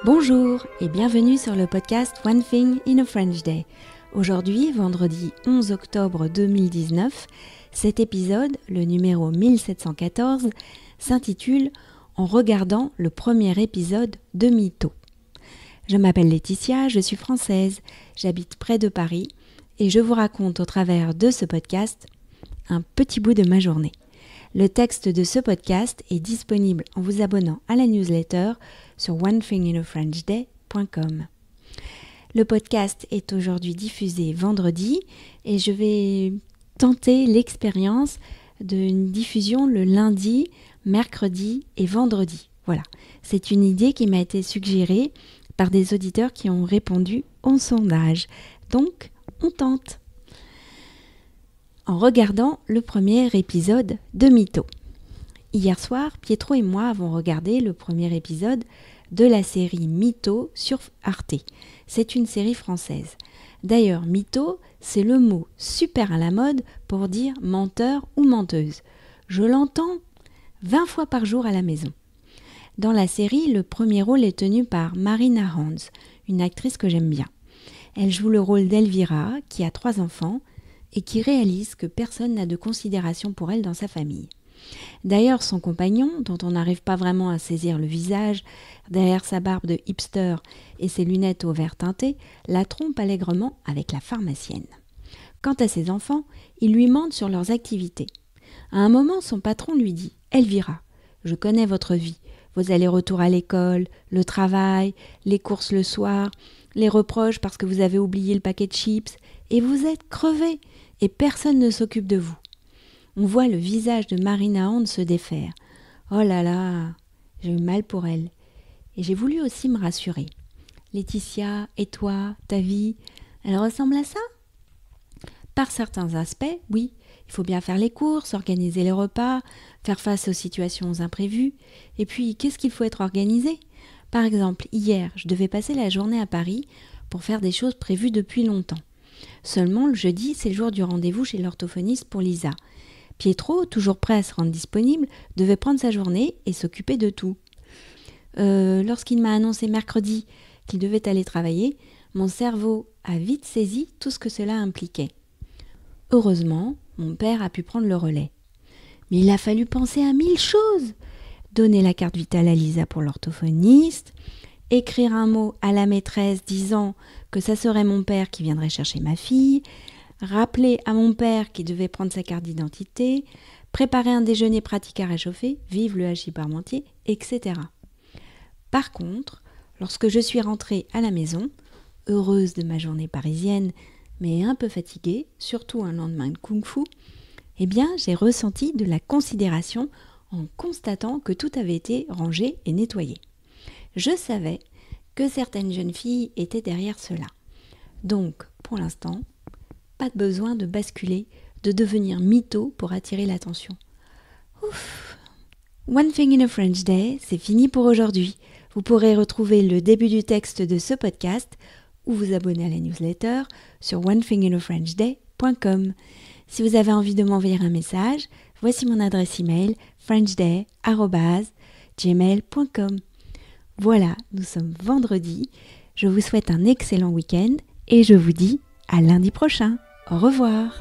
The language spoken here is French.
Bonjour et bienvenue sur le podcast One Thing in a French Day. Aujourd'hui, vendredi 11 octobre 2019, cet épisode, le numéro 1714, s'intitule « En regardant le premier épisode de Mytho ». Je m'appelle Laetitia, je suis française, j'habite près de Paris et je vous raconte au travers de ce podcast un petit bout de ma journée. Le texte de ce podcast est disponible en vous abonnant à la newsletter sur onethinginafrenchday.com. Le podcast est aujourd'hui diffusé vendredi et je vais tenter l'expérience d'une diffusion le lundi, mercredi et vendredi. Voilà, c'est une idée qui m'a été suggérée par des auditeurs qui ont répondu au sondage. Donc, on tente. En regardant le premier épisode de Mytho. Hier soir, Pietro et moi avons regardé le premier épisode de la série Mytho sur Arte. C'est une série française. D'ailleurs, mytho, c'est le mot super à la mode pour dire menteur ou menteuse. Je l'entends 20 fois par jour à la maison. Dans la série, le premier rôle est tenu par Marina Hans, une actrice que j'aime bien. Elle joue le rôle d'Elvira, qui a 3 enfants, et qui réalise que personne n'a de considération pour elle dans sa famille. D'ailleurs, son compagnon, dont on n'arrive pas vraiment à saisir le visage, derrière sa barbe de hipster et ses lunettes au vert teinté, la trompe allègrement avec la pharmacienne. Quant à ses enfants, il lui ment sur leurs activités. À un moment, son patron lui dit « Elvira, je connais votre vie, vos allers-retours à l'école, le travail, les courses le soir, les reproches parce que vous avez oublié le paquet de chips, et vous êtes crevée. Et personne ne s'occupe de vous. » On voit le visage de Marina Hand se défaire. Oh là là, j'ai eu mal pour elle. Et j'ai voulu aussi me rassurer. Laetitia, et toi, ta vie, elle ressemble à ça ? Par certains aspects, oui. Il faut bien faire les courses, organiser les repas, faire face aux situations imprévues. Et puis, qu'est-ce qu'il faut être organisé ? Par exemple, hier, je devais passer la journée à Paris pour faire des choses prévues depuis longtemps. Seulement, le jeudi, c'est le jour du rendez-vous chez l'orthophoniste pour Lisa. Pietro, toujours prêt à se rendre disponible, devait prendre sa journée et s'occuper de tout. Lorsqu'il m'a annoncé mercredi qu'il devait aller travailler, mon cerveau a vite saisi tout ce que cela impliquait. Heureusement, mon père a pu prendre le relais. Mais il a fallu penser à 1000 choses. Donner la carte vitale à Lisa pour l'orthophoniste, écrire un mot à la maîtresse disant que ça serait mon père qui viendrait chercher ma fille, rappeler à mon père qu'il devait prendre sa carte d'identité, préparer un déjeuner pratique à réchauffer, vive le hachis parmentier, etc. Par contre, lorsque je suis rentrée à la maison, heureuse de ma journée parisienne, mais un peu fatiguée, surtout un lendemain de kung-fu, eh bien j'ai ressenti de la considération en constatant que tout avait été rangé et nettoyé. Je savais que certaines jeunes filles étaient derrière cela. Donc, pour l'instant, pas de besoin de basculer, de devenir mytho pour attirer l'attention. Ouf! One Thing in a French Day, c'est fini pour aujourd'hui. Vous pourrez retrouver le début du texte de ce podcast ou vous abonner à la newsletter sur onethinginafrenchday.com. Si vous avez envie de m'envoyer un message, voici mon adresse email frenchday@gmail.com. Voilà, nous sommes vendredi. Je vous souhaite un excellent week-end et je vous dis à lundi prochain. Au revoir.